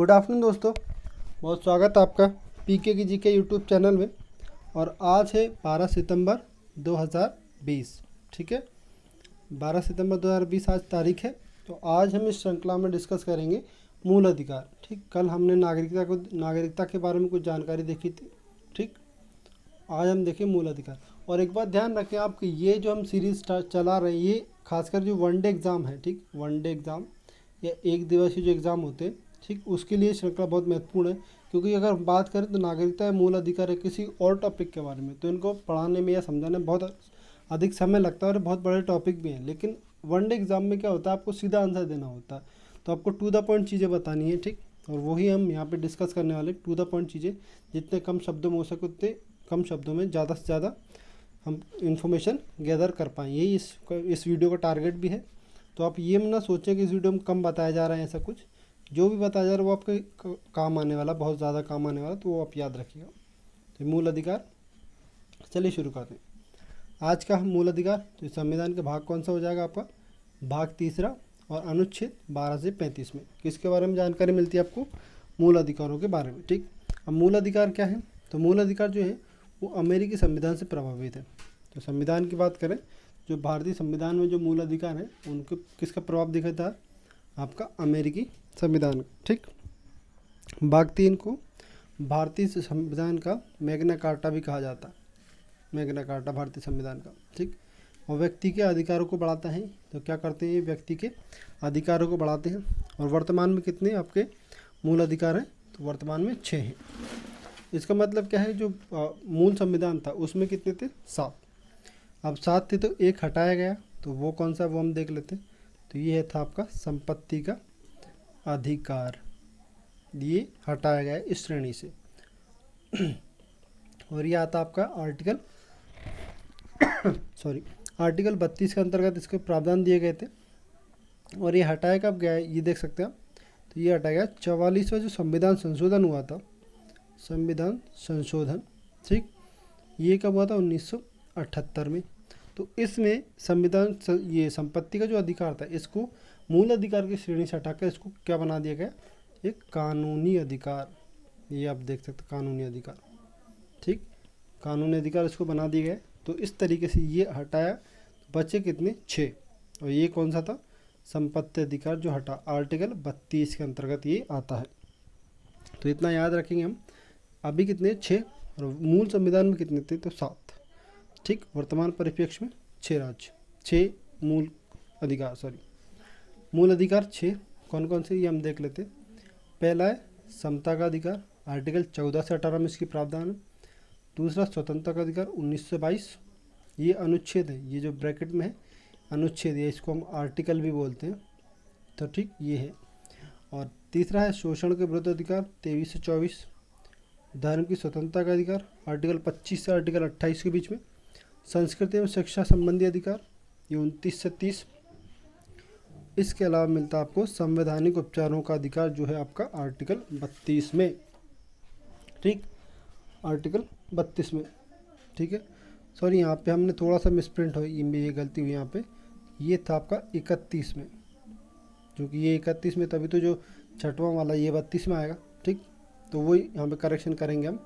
Good afternoon दोस्तों, बहुत स्वागत है आपका पीके की जीके यूट्यूब चैनल में। और आज है 12 सितंबर 2020। ठीक है, 12 सितंबर 2020 आज तारीख है। तो आज हम इस श्रृंखला में डिस्कस करेंगे मूल अधिकार। ठीक, कल हमने नागरिकता के बारे में कुछ जानकारी देखी थी। ठीक, आज हम देखें मूल अधिकार। और एक बात ध्यान रखें आप कि ये जो हम सीरीज़ चला रहे हैं, ये खासकर जो वनडे एग्ज़ाम है, ठीक, वनडे एग्ज़ाम या एक दिवसीय जो एग्ज़ाम होते हैं, ठीक, उसके लिए श्रृंखला बहुत महत्वपूर्ण है। क्योंकि अगर हम बात करें तो नागरिकता या मूल अधिकार है किसी और टॉपिक के बारे में, तो इनको पढ़ाने में या समझाने में बहुत अधिक समय लगता है और बहुत बड़े टॉपिक भी हैं। लेकिन वनडे एग्ज़ाम में क्या होता है, आपको सीधा आंसर देना होता है, तो आपको टू द पॉइंट चीज़ें बतानी है। ठीक, और वही हम यहाँ पे डिस्कस करने वाले, टू द पॉइंट चीज़ें, जितने कम शब्दों में हो सके उतने कम शब्दों में ज़्यादा से ज़्यादा हम इंफॉर्मेशन गैदर कर पाएँ। यही इस वीडियो का टारगेट भी है। तो आप ये ना सोचें कि इस वीडियो में कम बताया जा रहा है, ऐसा कुछ जो भी बताया जा रहा है वो आपके काम आने वाला, बहुत ज़्यादा काम आने वाला, तो वो आप याद रखिएगा। तो मूल अधिकार, चलिए शुरू करते हैं आज का मूल अधिकार। तो संविधान का भाग कौन सा हो जाएगा आपका? भाग तीसरा और अनुच्छेद 12 से 35 में किसके बारे में जानकारी मिलती है आपको? मूल अधिकारों के बारे में। ठीक, अब मूल अधिकार क्या है? तो मूल अधिकार जो है वो अमेरिकी संविधान से प्रभावित है। तो संविधान की बात करें, जो भारतीय संविधान में जो मूल अधिकार है उनको किसका प्रभाव दिखता है? आपका अमेरिकी संविधान। ठीक, भाग 3 को भारतीय संविधान का मैग्ना कार्टा भी कहा जाता है, मैग्ना कार्टा भारतीय संविधान का। ठीक, और व्यक्ति के अधिकारों को बढ़ाता है। तो क्या करते हैं ये? व्यक्ति के अधिकारों को बढ़ाते हैं। और वर्तमान में कितने आपके मूल अधिकार हैं? तो वर्तमान में 6 हैं। इसका मतलब क्या है? जो मूल संविधान था उसमें कितने थे? 7। अब 7 थे तो एक हटाया गया, तो वो कौन सा, वो हम देख लेते हैं। तो ये था आपका संपत्ति का अधिकार, ये हटाया गया है इस श्रेणी से। और ये आता आपका आर्टिकल 32 के अंतर्गत इसके प्रावधान दिए गए थे। और ये हटाया कब गया है ये देख सकते हैं आप। तो ये हटाया गया 44वां जो संविधान संशोधन हुआ था, संविधान संशोधन। ठीक, ये कब हुआ था? 1978 में। तो इसमें संविधान ये संपत्ति का जो अधिकार था इसको मूल अधिकार की श्रेणी से हटाकर इसको क्या बना दिया गया? एक कानूनी अधिकार। ये आप देख सकते, कानूनी अधिकार। ठीक, कानूनी अधिकार इसको बना दिया गया। तो इस तरीके से ये हटाया, बचे कितने? 6। और ये कौन सा था? संपत्ति अधिकार जो हटा, आर्टिकल 32 के अंतर्गत ये आता है। तो इतना याद रखेंगे हम। अभी कितने? 6। और मूल संविधान में कितने थे? तो 7। ठीक, वर्तमान परिप्रेक्ष्य में 6 राज्य, 6 मूल अधिकार, मूल अधिकार 6 कौन कौन से, ये हम देख लेते। पहला है समता का अधिकार, आर्टिकल 14 से 18 में इसकी प्रावधान है। दूसरा स्वतंत्रता का अधिकार 1922, ये अनुच्छेद है, ये जो ब्रैकेट में है अनुच्छेद है, इसको हम आर्टिकल भी बोलते हैं। तो ठीक, ये है। और तीसरा है शोषण के विरुद्ध अधिकार 23 से 24। धर्म की स्वतंत्रता का अधिकार आर्टिकल 25 से आर्टिकल 28 के बीच में। संस्कृति एवं शिक्षा संबंधी अधिकार ये 29 से 30। इसके अलावा मिलता है आपको संवैधानिक उपचारों का अधिकार जो है आपका आर्टिकल 32 में। ठीक, आर्टिकल 32 में। ठीक है, सॉरी यहाँ पे हमने थोड़ा सा मिसप्रिंट हो, ये गलती हुई यहाँ पे। ये था आपका 31 में, क्योंकि ये 31 में, तभी तो जो छठवां वाला ये 32 में आएगा। ठीक, तो वही यहाँ पे करेक्शन करेंगे हम।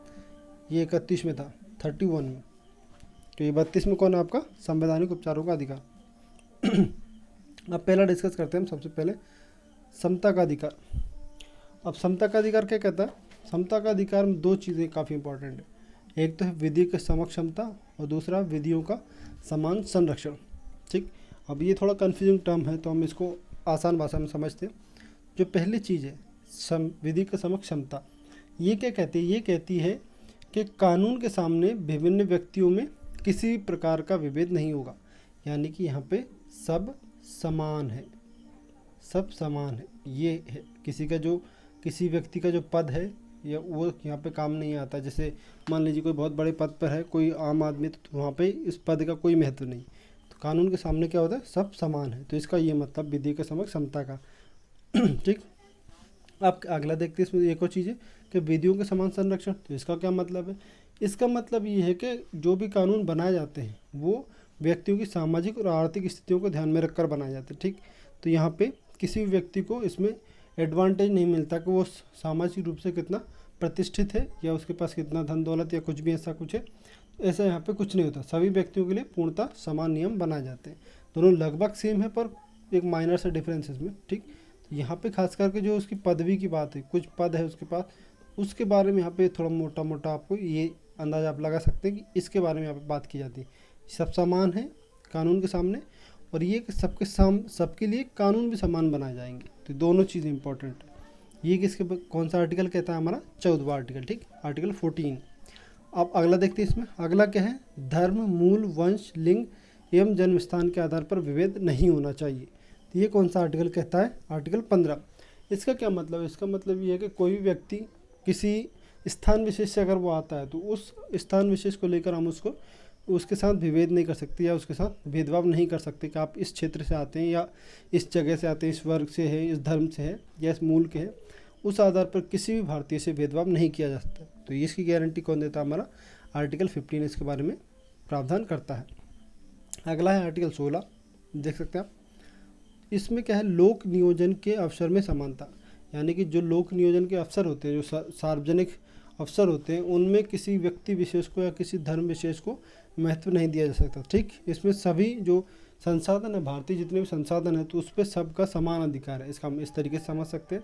ये 31 में था, 31 में। तो ये 32 में कौन है आपका? संवैधानिक उपचारों का अधिकार। अब पहला डिस्कस करते हैं हम सबसे पहले समता का अधिकार। अब समता का अधिकार क्या कहता है? समता का अधिकार में 2 चीज़ें काफ़ी इंपॉर्टेंट है। एक तो है विधि के समक्ष समता और दूसरा विधियों का समान संरक्षण। ठीक, अब ये थोड़ा कन्फ्यूजिंग टर्म है तो हम इसको आसान भाषा में समझते हैं। जो पहली चीज़ है विधि के समक्ष समता, ये क्या कहती है? ये कहती है कि कानून के सामने विभिन्न व्यक्तियों में किसी भी प्रकार का विभेद नहीं होगा। यानी कि यहाँ पे सब समान है, सब समान है। ये है किसी व्यक्ति का जो पद है या वो यहाँ पे काम नहीं आता। जैसे मान लीजिए कोई बहुत बड़े पद पर है, कोई आम आदमी, तो वहाँ पे इस पद का कोई महत्व नहीं। तो कानून के सामने क्या होता है? सब समान है। तो इसका ये मतलब विधि के समक्ष समता का। ठीक, अब अगला देखते हैं। इसमें एक और चीज़ है कि विधियों के समान संरक्षण। तो इसका क्या मतलब है? इसका मतलब ये है कि जो भी कानून बनाए जाते हैं वो व्यक्तियों की सामाजिक और आर्थिक स्थितियों को ध्यान में रखकर बनाए जाते हैं। ठीक, तो यहाँ पे किसी भी व्यक्ति को इसमें एडवांटेज नहीं मिलता कि वो सामाजिक रूप से कितना प्रतिष्ठित है या उसके पास कितना धन दौलत या कुछ भी ऐसा कुछ है। ऐसा यहाँ पे कुछ नहीं होता, सभी व्यक्तियों के लिए पूर्णतः समान नियम बनाए जाते हैं। दोनों लगभग सेम है पर एक माइनर सा डिफरेंस है इसमें, ठीक। तो यहाँ पे खास करके जो उसकी पदवी की बात है, कुछ पद है उसके पास, उसके बारे में यहाँ पे थोड़ा मोटा मोटा आपको ये अंदाज़ा आप लगा सकते हैं कि इसके बारे में यहाँ पे बात की जाती है। सब समान है कानून के सामने, और ये कि सबके लिए कानून भी समान बनाए जाएंगे। तो दोनों चीज़ें इंपॉर्टेंट है। ये किसके कौन सा आर्टिकल कहता है? हमारा 14वां आर्टिकल, ठीक, आर्टिकल 14। अब अगला देखते हैं इसमें, अगला क्या है? धर्म, मूल, वंश, लिंग एवं जन्म स्थान के आधार पर विभेद नहीं होना चाहिए। तो ये कौन सा आर्टिकल कहता है? आर्टिकल 15। इसका क्या मतलब है? इसका मतलब ये है कि कोई भी व्यक्ति किसी स्थान विशेष से अगर वो आता है तो उस स्थान विशेष को लेकर हम उसके साथ विभेद नहीं कर सकते या उसके साथ भेदभाव नहीं कर सकते कि आप इस क्षेत्र से आते हैं या इस जगह से आते हैं, इस वर्ग से है, इस धर्म से है या इस मूल के है। उस आधार पर किसी भी भारतीय से भेदभाव नहीं किया जा सकता। तो इसकी गारंटी कौन देता है? हमारा आर्टिकल 15 इसके बारे में प्रावधान करता है। अगला है आर्टिकल 16, देख सकते हैं आप। इसमें क्या है? लोक नियोजन के अवसर में समानता, यानी कि जो लोक नियोजन के अवसर होते हैं, जो सार्वजनिक अवसर होते हैं, उनमें किसी व्यक्ति विशेष को या किसी धर्म विशेष को महत्व नहीं दिया जा सकता, ठीक। इसमें सभी जो संसाधन है, भारतीय जितने भी संसाधन है, तो उस पर सबका समान अधिकार है। इसका हम इस तरीके से समझ सकते हैं।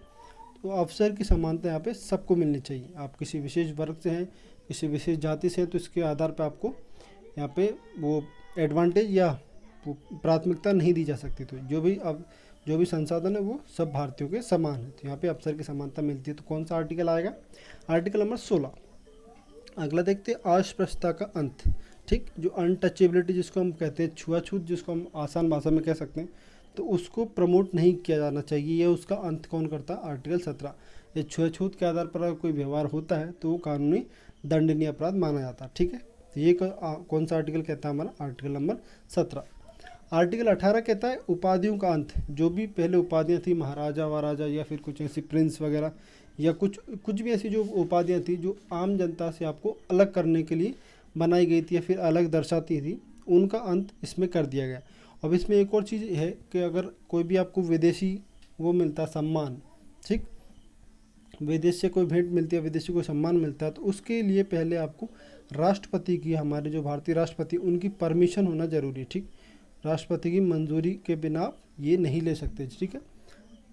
तो अवसर की समानता यहाँ पे सबको मिलनी चाहिए। आप किसी विशेष वर्ग से हैं, किसी विशेष जाति से हैं, तो इसके आधार पर आपको यहाँ पे वो एडवांटेज या प्राथमिकता नहीं दी जा सकती। तो जो भी संसाधन है वो सब भारतीयों के समान है। तो यहाँ पे अवसर की समानता मिलती है। तो कौन सा आर्टिकल आएगा? Article number 16। अगला देखते हैं, अस्पृश्यता का अंत, ठीक। जो अनटचेबिलिटी जिसको हम कहते हैं, छुआछूत जिसको हम आसान भाषा में कह सकते हैं, तो उसको प्रमोट नहीं किया जाना चाहिए। ये उसका अंत कौन करता है? आर्टिकल 17। ये छुआछूत के आधार पर अगर कोई व्यवहार होता है तो वो कानूनी दंडनीय अपराध माना जाता है, ठीक है। तो ये कौन सा आर्टिकल कहता है? हमारा आर्टिकल नंबर 17। आर्टिकल 18 कहता है उपाधियों का अंत। जो भी पहले उपाधियाँ थी, महाराजा महाराजा या फिर कुछ ऐसी प्रिंस वगैरह या कुछ भी ऐसी जो उपाधियाँ थी जो आम जनता से आपको अलग करने के लिए बनाई गई थी या फिर अलग दर्शाती थी, उनका अंत इसमें कर दिया गया। अब इसमें एक और चीज़ है कि अगर कोई भी आपको विदेशी वो मिलता सम्मान, ठीक, विदेश से कोई भेंट मिलती है, विदेशी को सम्मान मिलता है, तो उसके लिए पहले आपको राष्ट्रपति की, हमारे जो भारतीय राष्ट्रपति, उनकी परमिशन होना जरूरी है, ठीक। राष्ट्रपति की मंजूरी के बिना आप ये नहीं ले सकते, ठीक है।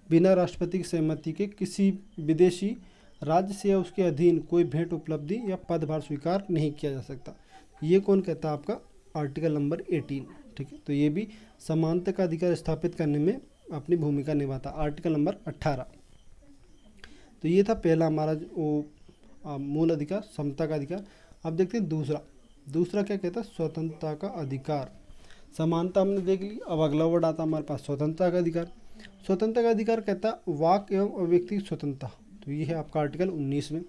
बिना राष्ट्रपति की सहमति के किसी विदेशी राज्य से या उसके अधीन कोई भेंट, उपलब्धि या पदभार स्वीकार नहीं किया जा सकता। ये कौन कहता है? आपका आर्टिकल नंबर 18, ठीक है। तो ये भी समानता का अधिकार स्थापित करने में अपनी भूमिका निभाता। Article number 18। तो ये था पहला हमारा मूल अधिकार, समता का अधिकार। अब देखते हैं दूसरा क्या कहता है? स्वतंत्रता का अधिकार। समानता हमने देख ली, अब अगला वर्ड आता है हमारे पास स्वतंत्रता का अधिकार। स्वतंत्रता का अधिकार कहता है वाक एवं अभिव्यक्ति की स्वतंत्रता। तो ये है आपका आर्टिकल 19 में।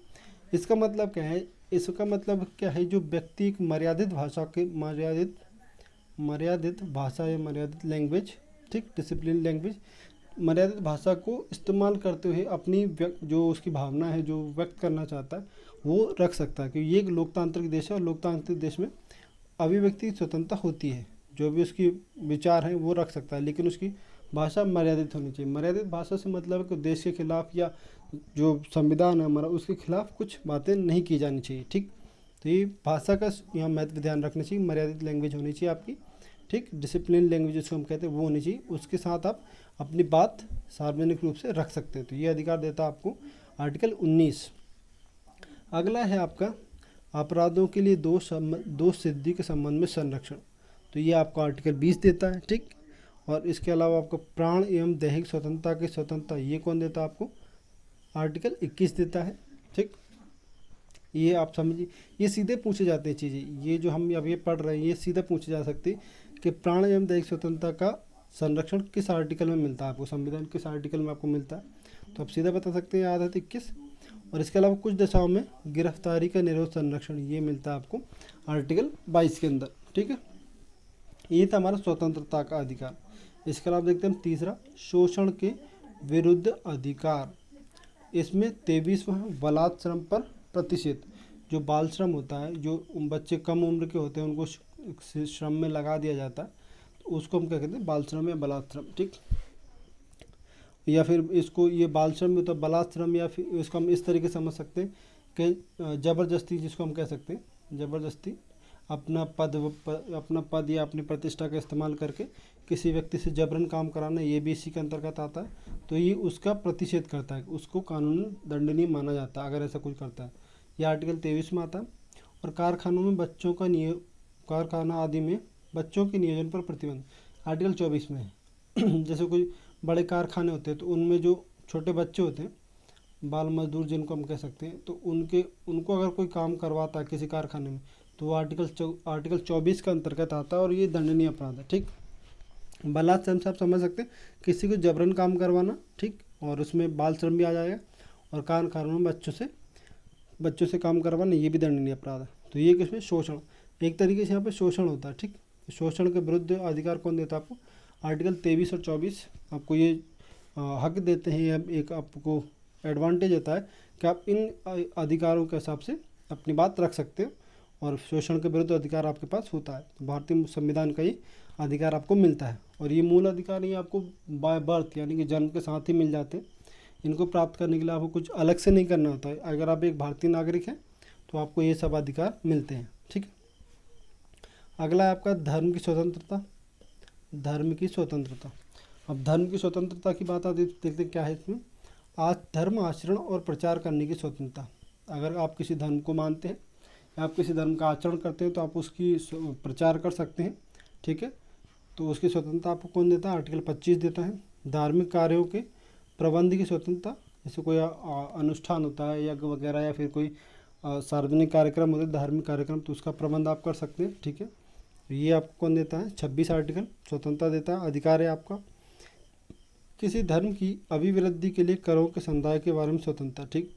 इसका मतलब क्या है? इसका मतलब क्या है? जो व्यक्ति एक मर्यादित भाषा या मर्यादित लैंग्वेज, ठीक, डिसिप्लिन लैंग्वेज, मर्यादित भाषा को इस्तेमाल करते हुए अपनी जो उसकी भावना है, जो व्यक्त करना चाहता है, वो रख सकता है। क्योंकि ये एक लोकतांत्रिक देश है और लोकतांत्रिक देश में अभिव्यक्ति की स्वतंत्रता होती है। जो भी उसकी विचार हैं वो रख सकता है, लेकिन उसकी भाषा मर्यादित होनी चाहिए। मर्यादित भाषा से मतलब है कि देश के खिलाफ या जो संविधान है हमारा, उसके खिलाफ कुछ बातें नहीं की जानी चाहिए, ठीक। तो ये भाषा का यहाँ महत्व ध्यान रखना चाहिए। मर्यादित लैंग्वेज होनी चाहिए आपकी, ठीक। डिसिप्लिन लैंग्वेज जिसको हम कहते हैं वो होनी चाहिए। उसके साथ आप अपनी बात सार्वजनिक रूप से रख सकते हैं। तो ये अधिकार देता है आपको आर्टिकल 19। अगला है आपका अपराधों के लिए दोष सिद्धि के संबंध में संरक्षण। तो ये आपका आर्टिकल 20 देता है, ठीक। और इसके अलावा आपको प्राण एवं दैहिक स्वतंत्रता की स्वतंत्रता, ये कौन देता है आपको? आर्टिकल 21 देता है, ठीक। ये आप समझिए, ये सीधे पूछे जाते हैं चीज़ें। ये जो हम अब ये पढ़ रहे हैं, ये सीधे पूछे जा सकते हैं कि प्राण एवं दैहिक स्वतंत्रता का संरक्षण किस आर्टिकल में मिलता है आपको, संविधान किस आर्टिकल में आपको मिलता है। तो आप सीधे बता सकते हैं, आधा 21। और इसके अलावा कुछ दशाओं में गिरफ्तारी का निरोध संरक्षण, ये मिलता है आपको आर्टिकल 22 के अंदर, ठीक है। ये था हमारा स्वतंत्रता का अधिकार। इसके अलावा देखते हैं तीसरा, शोषण के विरुद्ध अधिकार। इसमें 23वां बालाश्रम पर प्रतिषेध। जो बाल श्रम होता है, जो बच्चे कम उम्र के होते हैं उनको श्रम में लगा दिया जाता है, तो उसको हम क्या कहते हैं? बाल श्रम या बालाश्रम, ठीक। या फिर इसको ये बाल श्रम भी, तो बालात श्रम, या फिर इसको हम इस तरीके से समझ सकते हैं कि ज़बरदस्ती, जिसको हम कह सकते हैं ज़बरदस्ती अपना पद या अपनी प्रतिष्ठा का इस्तेमाल करके किसी व्यक्ति से जबरन काम कराना, ये भी इसी के अंतर्गत आता है। तो ये उसका प्रतिषेध करता है, उसको कानूनी दंडनीय माना जाता है अगर ऐसा कुछ करता है। यह आर्टिकल 23 में आता है। और कारखानों में बच्चों का कारखाना आदि में बच्चों के नियोजन पर प्रतिबंध आर्टिकल 24 में है। जैसे कोई बड़े कारखाने होते हैं तो उनमें जो छोटे बच्चे होते हैं, बाल मजदूर जिनको हम कह सकते हैं, तो उनको अगर कोई काम करवाता है किसी कारखाने में, तो वो आर्टिकल 24 के अंतर्गत आता है और ये दंडनीय अपराध है। ठीक, बालात श्रम से आप समझ सकते हैं किसी को जबरन काम करवाना, ठीक, और उसमें बाल श्रम भी आ जाएगा। और कारखानों में बच्चों से काम करवाना, ये भी दंडनीय अपराध है। तो ये किसमें शोषण, एक तरीके से यहाँ पे शोषण होता है। ठीक, शोषण के विरुद्ध अधिकार कौन देता है आपको? आर्टिकल 23 और 24 आपको ये हक देते हैं, या एक आपको एडवांटेज देता है कि आप इन अधिकारों के हिसाब से अपनी बात रख सकते हो और शोषण के विरुद्ध अधिकार आपके पास होता है। तो भारतीय संविधान का ये अधिकार आपको मिलता है। और ये मूल अधिकार ये आपको बाय बर्थ यानी कि जन्म के साथ ही मिल जाते हैं। इनको प्राप्त करने के लिए आपको कुछ अलग से नहीं करना होता है। अगर आप एक भारतीय नागरिक हैं तो आपको ये सब अधिकार मिलते हैं। ठीक, अगला है आपका धर्म की स्वतंत्रता। धर्म की स्वतंत्रता, अब धर्म की स्वतंत्रता की बात आती है, देखते क्या है इसमें। आज धर्म आचरण और प्रचार करने की स्वतंत्रता। अगर आप किसी धर्म को मानते हैं या आप किसी धर्म का आचरण करते हैं तो आप उसकी प्रचार कर सकते हैं। ठीक है, तो उसकी स्वतंत्रता आपको कौन देता है? आर्टिकल 25 देता है। धार्मिक कार्यों के प्रबंध की स्वतंत्रता, जैसे कोई अनुष्ठान होता है यज्ञ वगैरह, या फिर कोई सार्वजनिक कार्यक्रम होते हैं, धार्मिक कार्यक्रम, तो उसका प्रबंध आप कर सकते हैं। ठीक है, तो ये आपको कौन देता है? 26 आर्टिकल स्वतंत्रता देता है। अधिकार है आपका किसी धर्म की अभिवृद्धि के लिए करों के समुदाय के बारे में स्वतंत्रता। ठीक,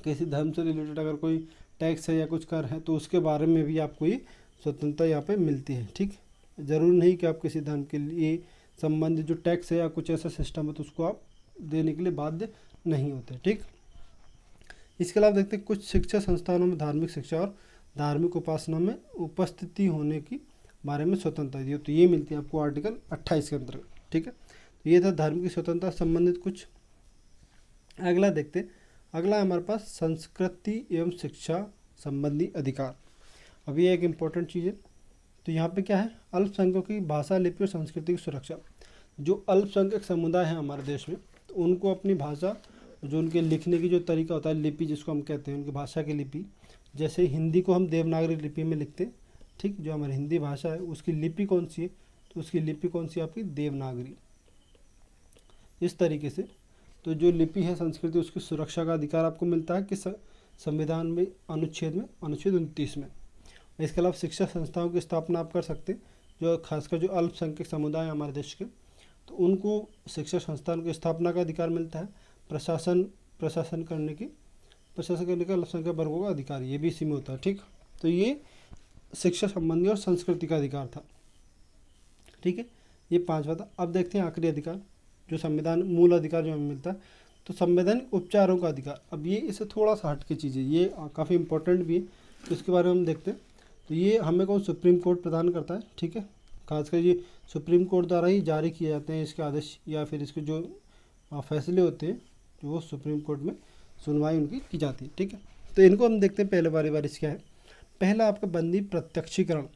किसी धर्म से रिलेटेड अगर कोई टैक्स है या कुछ कर है तो उसके बारे में भी आपको ये स्वतंत्रता यहाँ पे मिलती है। ठीक, ज़रूरी नहीं कि आप किसी धर्म के लिए संबंधित जो टैक्स है या कुछ ऐसा सिस्टम है तो उसको आप देने के लिए बाध्य नहीं होते। ठीक, इसके अलावा देखते हैं कुछ शिक्षा संस्थानों में धार्मिक शिक्षा और धार्मिक उपासना में उपस्थिति होने की बारे में स्वतंत्रता दी, तो ये मिलती है आपको आर्टिकल 28 के अंतर्गत। ठीक है, तो ये था धर्म की स्वतंत्रता संबंधित कुछ। अगला देखते हैं, अगला हमारे पास संस्कृति एवं शिक्षा संबंधी अधिकार। अब ये एक इम्पोर्टेंट चीज़ है। तो यहाँ पे क्या है? अल्पसंख्यकों की भाषा, लिपि और संस्कृति की सुरक्षा। जो अल्पसंख्यक समुदाय है हमारे देश में, तो उनको अपनी भाषा, जो उनके लिखने की जो तरीका होता है, लिपि जिसको हम कहते हैं, उनकी भाषा की लिपि, जैसे हिंदी को हम देवनागरी लिपि में लिखते हैं। ठीक, जो हमारी हिंदी भाषा है उसकी लिपि कौन सी है? तो उसकी लिपि कौन सी है आपकी? देवनागरी। इस तरीके से तो जो लिपि है संस्कृति, उसकी सुरक्षा का अधिकार आपको मिलता है कि संविधान में अनुच्छेद 29 में। इसके अलावा शिक्षा संस्थाओं की स्थापना आप कर सकते हैं। जो खासकर जो अल्पसंख्यक समुदाय है हमारे देश के, तो उनको शिक्षा संस्थान की स्थापना का अधिकार मिलता है। प्रशासन करने का अल्पसंख्यक वर्गों का अधिकार, ये भी इसी में होता है। ठीक, तो ये शिक्षा संबंधी और संस्कृति का अधिकार था। ठीक है, ये 5वां था। अब देखते हैं आखिरी अधिकार, जो संविधान मूल अधिकार जो हमें मिलता है, तो संवैधानिक उपचारों का अधिकार। अब ये इससे थोड़ा सा हट की चीज़ है, ये काफ़ी इंपॉर्टेंट भी है, तो इसके बारे में हम देखते हैं। तो ये हमें कौन? सुप्रीम कोर्ट प्रदान करता है। ठीक है, खासकर ये सुप्रीम कोर्ट द्वारा ही जारी किए जाते हैं इसके आदेश, या फिर इसके जो फैसले होते हैं, जो वो सुप्रीम कोर्ट में सुनवाई उनकी की जाती है। ठीक है, तो इनको हम देखते हैं पहले बारी क्या है। पहला आपका बंदी प्रत्यक्षीकरण।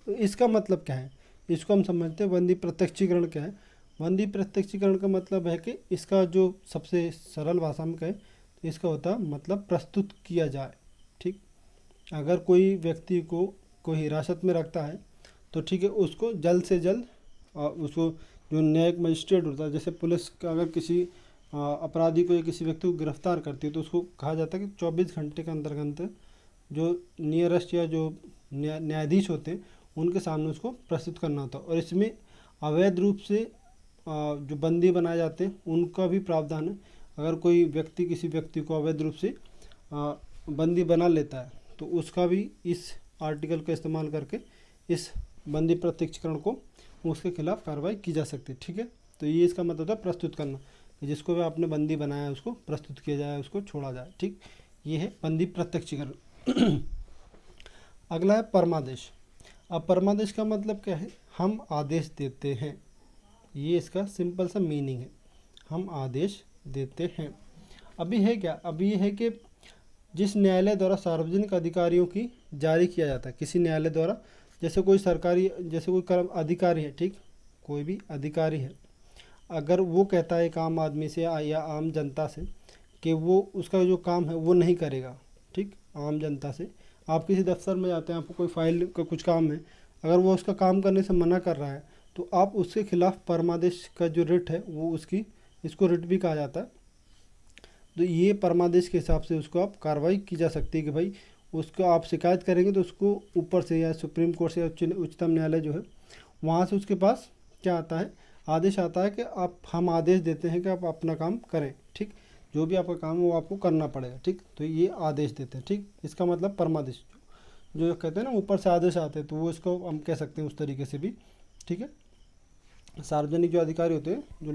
तो इसका मतलब क्या है? इसको हम समझते हैं बंदी प्रत्यक्षीकरण क्या है। बंदी प्रत्यक्षीकरण का मतलब है कि इसका जो सबसे सरल भाषा में कहें तो इसका होता है मतलब प्रस्तुत किया जाए। ठीक, अगर कोई व्यक्ति को कोई हिरासत में रखता है तो ठीक है, उसको जल्द से जल्द उसको जो न्यायिक मजिस्ट्रेट होता है, जैसे पुलिस का अगर किसी अपराधी को या किसी व्यक्ति को गिरफ्तार करती है तो उसको कहा जाता है कि 24 घंटे के अंतर्गत जो नियरेस्ट या जो न्यायाधीश होते हैं उनके सामने उसको प्रस्तुत करना होता है। और इसमें अवैध रूप से जो बंदी बनाए जाते हैं उनका भी प्रावधान है। अगर कोई व्यक्ति किसी व्यक्ति को अवैध रूप से बंदी बना लेता है तो उसका भी इस आर्टिकल का इस्तेमाल करके इस बंदी प्रत्यक्षीकरण को उसके खिलाफ कार्रवाई की जा सकती है। ठीक है, तो ये इसका मतलब है प्रस्तुत करना, जिसको भी आपने बंदी बनाया है उसको प्रस्तुत किया जाए, उसको छोड़ा जाए। ठीक, ये है बंदी प्रत्यक्षीकरण। अगला है परमादेश। अब परमादेश का मतलब क्या है? हम आदेश देते हैं। ये इसका सिंपल सा मीनिंग है, हम आदेश देते हैं। अभी है क्या, अभी ये है कि जिस न्यायालय द्वारा सार्वजनिक अधिकारियों की जारी किया जाता है, किसी न्यायालय द्वारा, जैसे कोई सरकारी, जैसे कोई कर्म अधिकारी है, ठीक, कोई भी अधिकारी है, अगर वो कहता है एक आम आदमी से या आम जनता से कि वो उसका जो काम है वो नहीं करेगा, ठीक, आम जनता से आप किसी दफ्तर में जाते हैं, आपको कोई फाइल का कुछ काम है, अगर वो उसका काम करने से मना कर रहा है तो आप उसके खिलाफ परमादेश का जो रिट है वो उसकी, इसको रिट भी कहा जाता है, तो ये परमादेश के हिसाब से उसको आप कार्रवाई की जा सकती है कि भाई उसको आप शिकायत करेंगे तो उसको ऊपर से या सुप्रीम कोर्ट से या उच्चतम न्यायालय जो है वहाँ से उसके पास क्या आता है, आदेश आता है कि आप, हम आदेश देते हैं कि आप अपना काम करें, ठीक, जो भी आपका काम है वो आपको करना पड़ेगा, ठीक, तो ये आदेश देते हैं, ठीक, इसका मतलब परमादेश, जो कहते हैं ना ऊपर से आदेश आते हैं, तो वो इसको हम कह सकते हैं उस तरीके से भी, ठीक है। सार्वजनिक जो अधिकारी होते हैं, जो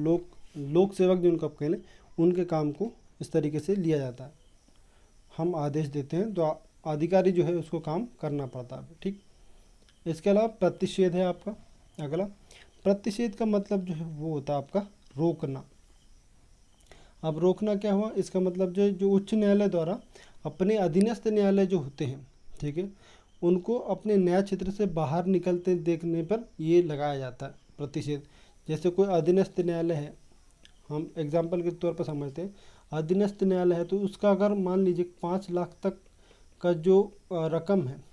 लोक सेवक जो उनका कह लें, उनके काम को इस तरीके से लिया जाता है, हम आदेश देते हैं तो अधिकारी जो है उसको काम करना पड़ता है, ठीक। इसके अलावा प्रतिषेध है आपका अगला। प्रतिषेध का मतलब जो है वो होता है आपका रोकना। अब रोकना क्या हुआ, इसका मतलब जो उच्च न्यायालय द्वारा अपने अधीनस्थ न्यायालय जो होते हैं, ठीक है, उनको अपने न्याय क्षेत्र से बाहर निकलते देखने पर ये लगाया जाता है प्रतिषेध। जैसे कोई अधीनस्थ न्यायालय है, हम एग्जाम्पल के तौर पर समझते हैं, अधीनस्थ न्यायालय है तो उसका अगर मान लीजिए 5 लाख तक का जो रकम है,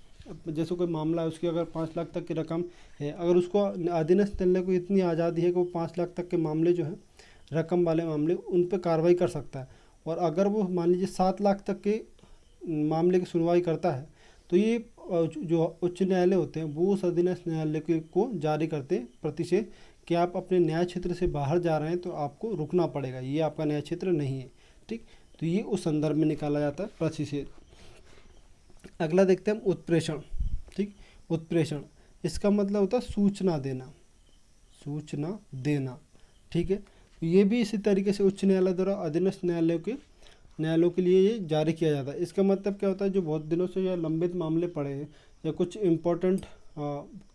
जैसे कोई मामला है उसकी अगर 5 लाख तक की रकम है, अगर उसको अधीनस्थ न्यायालय को इतनी आज़ादी है कि वो 5 लाख तक के मामले जो है रकम वाले मामले उन पर कार्रवाई कर सकता है, और अगर वो मान लीजिए 7 लाख तक के मामले की सुनवाई करता है तो ये जो उच्च न्यायालय होते हैं वो उस अधीनस्थ न्यायालय को जारी करते हैं प्रतिषेध कि आप अपने न्याय क्षेत्र से बाहर जा रहे हैं तो आपको रुकना पड़ेगा, ये आपका न्याय क्षेत्र नहीं है, ठीक, तो ये उस संदर्भ में निकाला जाता है प्रतिषेध। अगला देखते हैं हम उत्प्रेषण, ठीक, उत्प्रेषण इसका मतलब होता है सूचना देना, सूचना देना, ठीक है, ये भी इसी तरीके से उच्च न्यायालय द्वारा अधीनस्थ न्यायालयों के लिए ये जारी किया जाता है। इसका मतलब क्या होता है, जो बहुत दिनों से या लंबित मामले पड़े हैं या कुछ इम्पोर्टेंट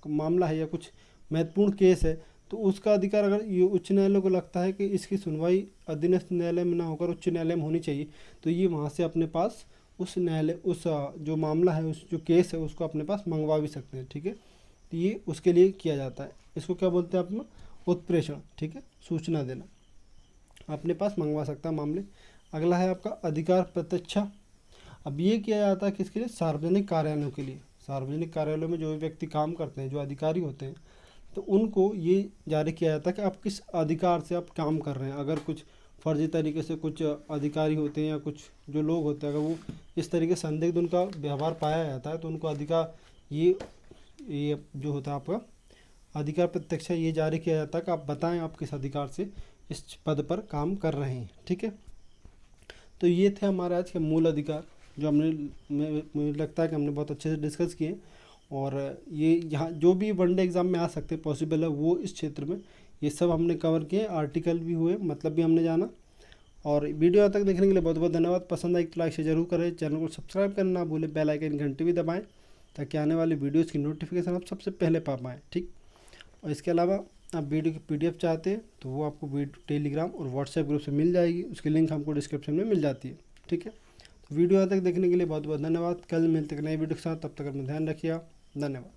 मामला है या कुछ महत्वपूर्ण केस है, तो उसका अधिकार अगर ये उच्च न्यायालय को लगता है कि इसकी सुनवाई अधीनस्थ न्यायालय में ना होकर उच्च न्यायालय में होनी चाहिए, तो ये वहाँ से अपने पास उस न्यायालय, उस जो मामला है, उस जो केस है उसको अपने पास मंगवा भी सकते हैं, ठीक है, तो ये उसके लिए किया जाता है। इसको क्या बोलते हैं अपना, उत्प्रेषण, ठीक है, सूचना देना, अपने पास मंगवा सकता है मामले। अगला है आपका अधिकार प्रत्यक्षा। अब ये किया जाता है किसके लिए, सार्वजनिक कार्यालयों के लिए। सार्वजनिक कार्यालयों में जो भी व्यक्ति काम करते हैं, जो अधिकारी होते हैं, तो उनको ये जारी किया जाता है कि आप किस अधिकार से आप काम कर रहे हैं। अगर कुछ फर्जी तरीके से कुछ अधिकारी होते हैं या कुछ जो लोग होते हैं, अगर वो इस तरीके से संदिग्ध उनका व्यवहार पाया जाता है तो उनको अधिकार, ये जो होता है आपका अधिकार प्रत्यक्षा, ये जारी किया जाता है कि आप बताएं आप किस अधिकार से इस पद पर काम कर रहे हैं, ठीक है। तो ये थे हमारे आज के मूल अधिकार, जो हमने, मुझे लगता है कि हमने बहुत अच्छे से डिस्कस किए, और ये यहाँ जो भी वनडे एग्ज़ाम में आ सकते पॉसिबल है वो इस क्षेत्र में ये सब हमने कवर किए, आर्टिकल भी हुए, मतलब भी हमने जाना। और वीडियो तक देखने के लिए बहुत बहुत धन्यवाद। पसंद आई तो लाइक से जरूर करें, चैनल को सब्सक्राइब करना ना भूलें, बेल आइकन घंटी भी दबाएं ताकि आने वाली वीडियोज़ की नोटिफिकेशन आप सबसे पहले पा पाएँ, ठीक। और इसके अलावा आप वीडियो की PDF चाहते हैं तो वो आपको टेलीग्राम और व्हाट्सएप ग्रुप से मिल जाएगी, उसकी लिंक हमको डिस्क्रिप्शन में मिल जाती है, ठीक है। तो वीडियो तक देखने के लिए बहुत बहुत धन्यवाद। कल मिलते हैं नई वीडियो के साथ, तब तक अपना ध्यान रखिए, धन्यवाद।